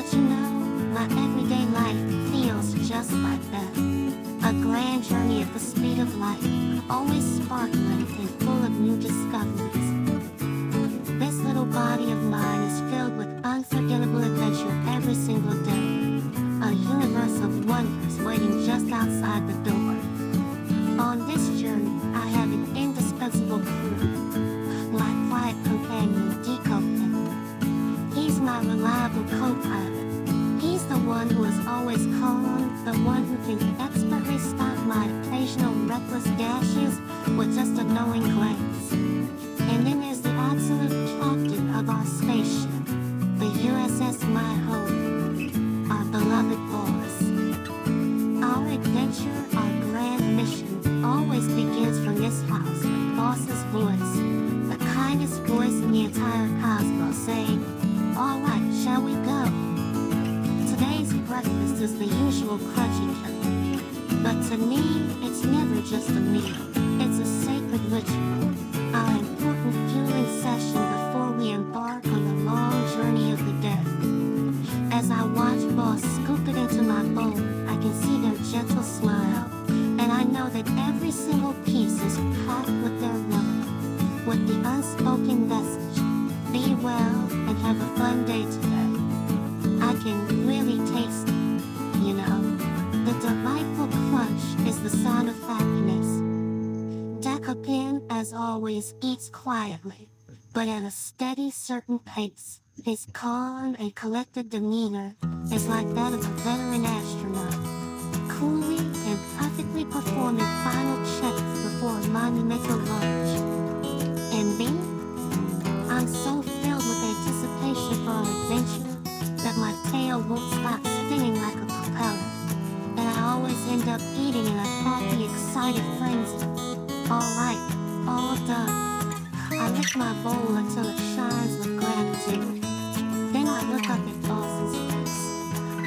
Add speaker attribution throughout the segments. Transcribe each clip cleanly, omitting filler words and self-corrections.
Speaker 1: But you know, my everyday life feels just like that. A grand journey at the speed of light, always sparkling and full of new discoveries. This little body of mine is filled with unforgettable adventure every single day. A universe of wonders waiting just outside the door. On this journey, I have an indispensable crew. My quiet companion, Dekopin. He's my reliable co-pilot. He's the one who is always calm, the one who can expertly stop my occasional reckless dashes with just a knowing glance. And then there's the absolute captain of our spaceship, the USS My Home, our beloved boss. Our adventure, our grand mission, always begins from this house with Boss's voice, the kindest voice in the entire cosmos, saying, "All right, shall we go?" Today's breakfast is the usual crunchy kind, but to me, it's never just a meal. It's a sacred ritual, our important fueling session before we embark on the long journey of the day. As I watch Boss scoop it into my bowl, I can see their gentle smile, and I know that every single piece is packed with their love, with the unspoken message, "Be well and have a fun day today." I can really taste it, you know. The delightful crunch is the sign of happiness. Cocopin, as always, eats quietly, but at a steady, certain pace. His calm and collected demeanor is like that of a veteran astronaut, coolly and perfectly performing final checks before a monumental launch. And me? I'm so filled with anticipation for our adventure that my tail won't stop spinning like a propeller, and I always end up eating in a happy, excited frenzy. All right, all done. I lick my bowl until it shines with gratitude. Then I look up at Boss's face.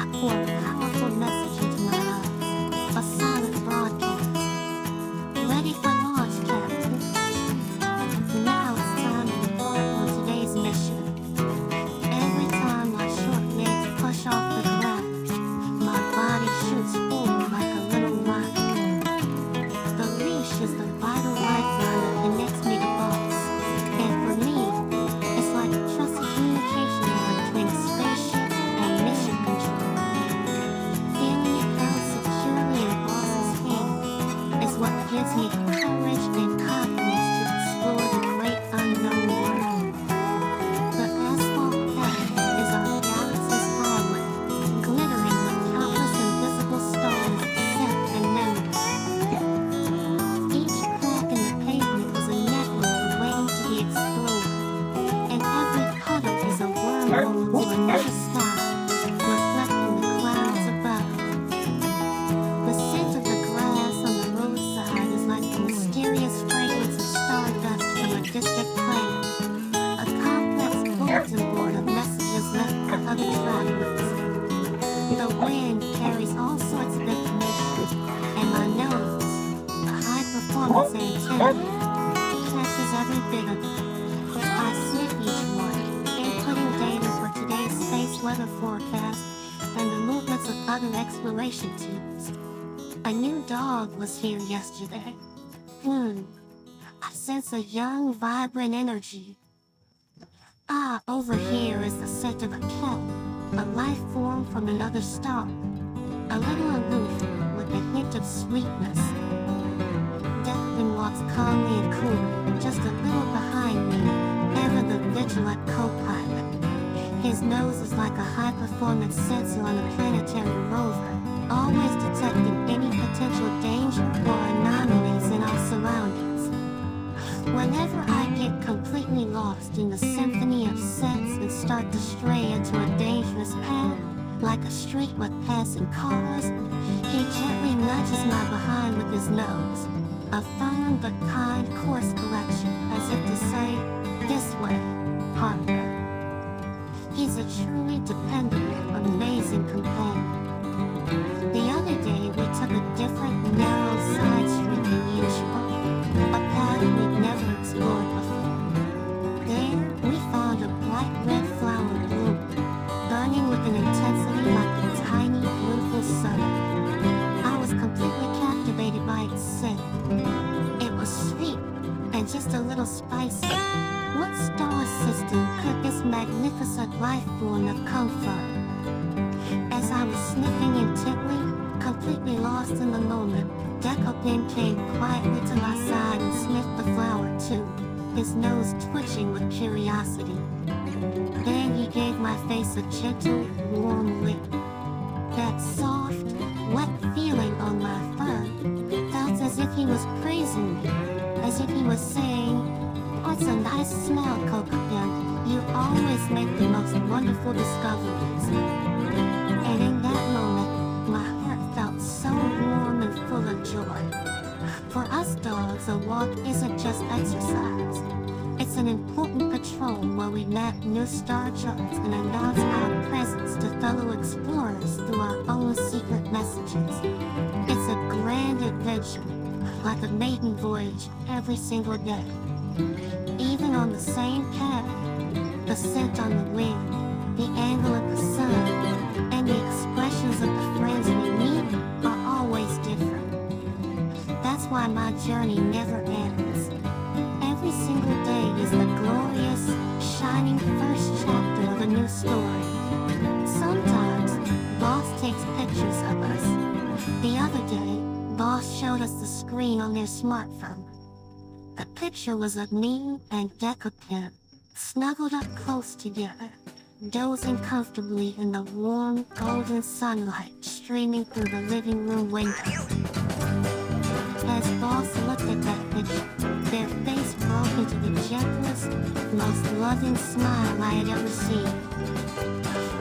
Speaker 1: I pour a powerful message into my eyes, a silent broadcast. "Ready for launch, Captain." Now it's time to embark on today's mission. Every time my short legs push off the ground, my body shoots forward like a little rocket. The leash is the vital lifeline that connects me to Boss. And for me, it's like trusted communication between spaceship and mission control. Feeling it held securely in Boss's hand is what gives me courage and confidence to explore the great unknown world. The asphalt path is our galaxy's highway, glittering with countless invisible stones of scent and memory. Each crack in the pavement is a network waiting to be explored, and every puddle is a wormhole to another sky, reflecting the clouds above. The scent of the grass on the roadside is like the mysterious fragrance of stardust from a distant planet, a complex bulletin board of messages left by other travelers. The wind carries all sorts of information, and my nose, a high-performance antenna, catches every bit of it. I sniff each one, inputting data for today's space weather forecast and the movements of other exploration teams. A new dog was here yesterday. I sense a young, vibrant energy. Over here is the scent of a cat, a life form from another star. A little aloof, with a hint of sweetness. Dekopin walks calmly and coolly, just a little behind me, ever the vigilant co-pilot. His nose is like a high-performance sensor on a planetary rover, always detecting any potential danger or anomalies in our surroundings. Whenever I get completely lost in the symphony of scents and start to stray into a dangerous path, like a street with passing cars, he gently nudges my behind with his nose, a firm but kind course correction, as if to say, "This way, partner." He's a truly dependable, amazing companion. The other day, we took a different, narrow side street than usual, a path we'd never explored before. There, we found a bright red flower bloom, burning with an intense sound fun. As I was sniffing intently, completely lost in the moment, Dekopin came quietly to my side and sniffed the flower too, his nose twitching with curiosity. Then he gave my face a gentle, warm lick. That soft, wet feeling on my fur felt as if he was praising me, as if he was saying, "What's a nice smell, Cocopin? You always make the most wonderful discoveries." And in that moment, my heart felt so warm and full of joy. For us dogs, a walk isn't just exercise. It's an important patrol where we map new star charts and announce our presence to fellow explorers through our own secret messages. It's a grand adventure, like a maiden voyage every single day. Even on the same path, the scent on the wind, the angle of the sun, and the expressions of the friends we meet are always different. That's why my journey never ends. Every single day is the glorious, shining first chapter of a new story. Sometimes, Boss takes pictures of us. The other day, Boss showed us the screen on their smartphone. The picture was of me and Dekopin, snuggled up close together, dozing comfortably in the warm, golden sunlight streaming through the living room window. As Boss looked at that picture, their face broke into the gentlest, most loving smile I had ever seen.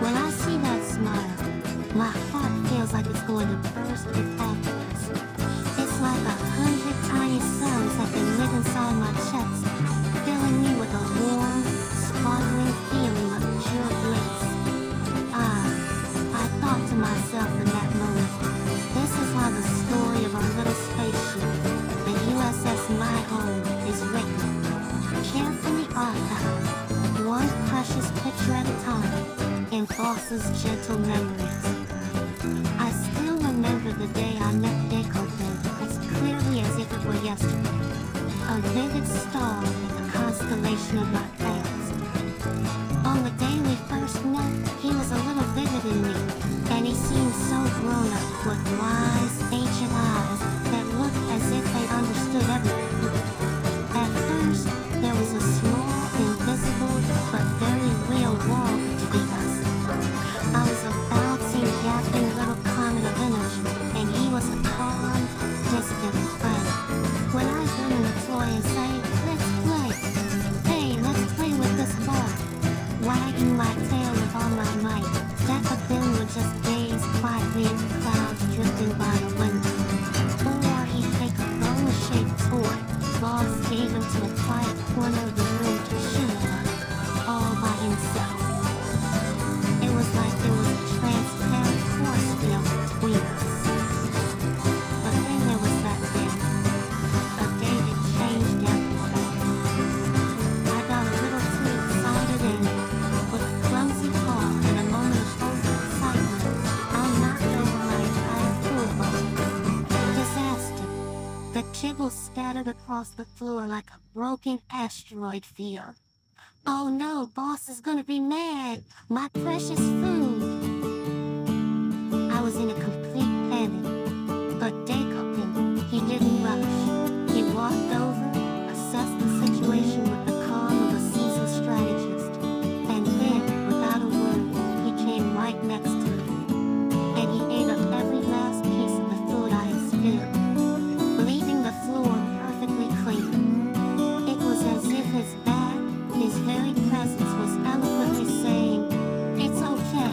Speaker 1: When I see that smile, my heart feels like it's going to burst with happiness. It's like 100 tiny suns have been lit inside my chest, filling me with a warm, sparkling feeling of pure bliss. I thought to myself in that moment, this is how the story of a little spaceship, the USS My Home, is written. Carefully archived, one precious picture at a time, in Boss's gentle memories. I still remember the day I met Dekopin as clearly as if it were yesterday. A vivid star in the constellation of my past. On the day we first met, he was a little bigger than me, and he seemed so grown up with wise, ancient eyes that looked as if they understood everything. At first, there was a small, invisible, but very real wall between us. I was a bouncing, yapping little comet of energy, and he was a calm, distant friend. When I'd bring him a toy and say, "Let's play," "Hey, let's play with this ball," wagging my tail with all my might, Dekopin would just gaze quietly at the clouds drifting by the window. Or he'd take a bone-shaped toy Boss gave him to a quiet corner of the room to chew on, all by himself. It was like there was a transparent force field between us. But then there was that day, a day that changed everything. I got a little too excited and, with a clumsy paw and a moment of over-excitement, I knocked over my entire pool ball. Disaster. The kibble scattered across the floor like a broken asteroid field. Oh no, Boss is gonna be mad! My precious food! I was in a complete panic. But Dekopin, he didn't rush. He walked over, assessed the situation with the calm of a seasoned strategist, and then, without a word, he came right next to me. And he ate up every last piece of the food I had spilled, leaving the floor perfectly clean. It was as if his very presence was eloquently saying, "It's okay.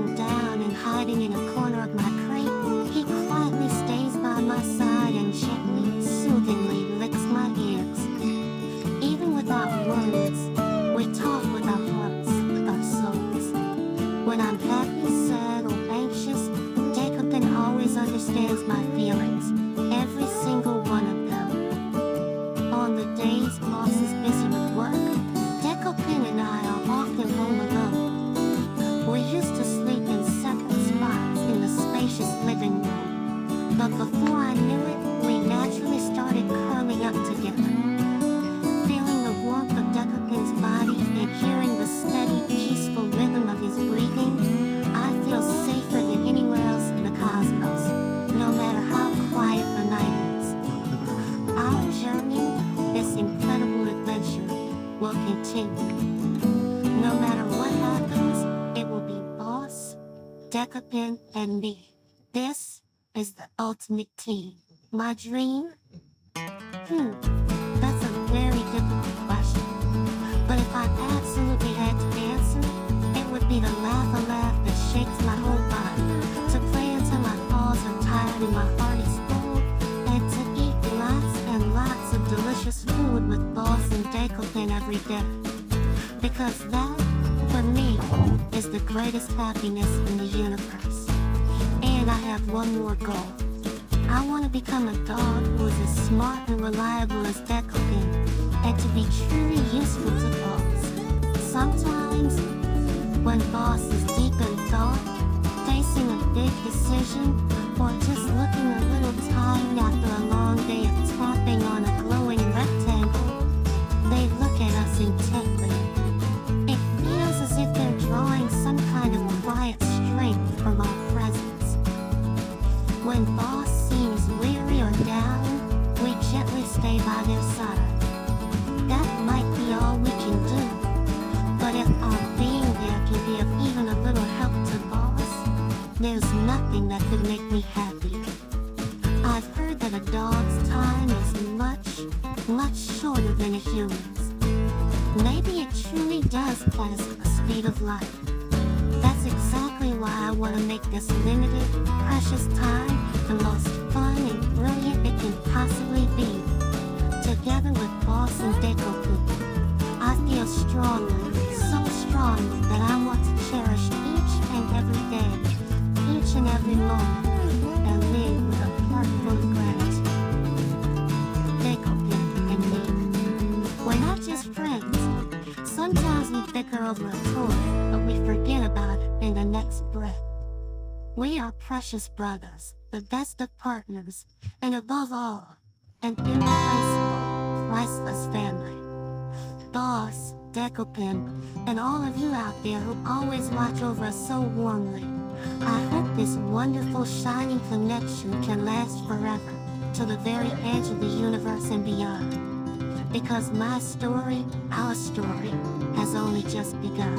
Speaker 1: lying down and hiding in a corner of my crate, he quietly stays by my side and gently, soothingly licks my ears. Even without words, we talk with our hearts, with our souls. When I'm happy, sad, or anxious, Dekopin always understands my feelings, every single one of them. On the days Boss is busy with work, Dekopin and I are often home alone. We used to sleep in separate spots in the spacious living room, but before I knew it, we naturally started curling up together. Feeling the warmth of Dekopin's body and hearing the steady, peaceful rhythm of his breathing, I feel safer than anywhere else in the cosmos, no matter how quiet the night is. Our journey, this incredible adventure, will continue. No matter what happens, it will be Boss, Dekopin, and me. This is the ultimate team. My dream? That's a very difficult question. But if I absolutely had to answer, it would be to laugh a laugh that shakes my whole body, to play until my paws are tired and my heart is full, and to eat lots and lots of delicious food with Boss and Dekopin every day. Because that, for me, is the greatest happiness in the universe. And I have one more goal. I want to become a dog who is as smart and reliable as Dekopin, and to be truly useful to Boss. Sometimes, when Boss is deep in thought, facing a big decision, or just looking a little tired after a long day of tapping on a glowing rectangle, they look at us intently. It feels as if they're drawing some kind of quiet strength from our presence. When Boss seems weary or down, we gently stay by their side. That might be all we can do, but if our being there can be of even a little help to Boss, there's nothing that could make me happier. I've heard that a dog's time is much shorter than a human's. Maybe it truly does pass at the speed of light. That's exactly why I want to make this limited, precious time the most fun and brilliant it can possibly be. Together with Boss and Dekopin, I feel strongly, so strongly that I want to cherish each and every day, each and every moment, and live with a heart full of gratitude. Dekopin and me, we're not just friends. Sometimes we bicker over a toy, but we forget about it in the next breath. We are precious brothers, the best of partners, and above all, an irreplaceable, priceless family. Boss, Dekopin, and all of you out there who always watch over us so warmly, I hope this wonderful, shining connection can last forever, to the very edge of the universe and beyond. Because my story, our story, has only just begun.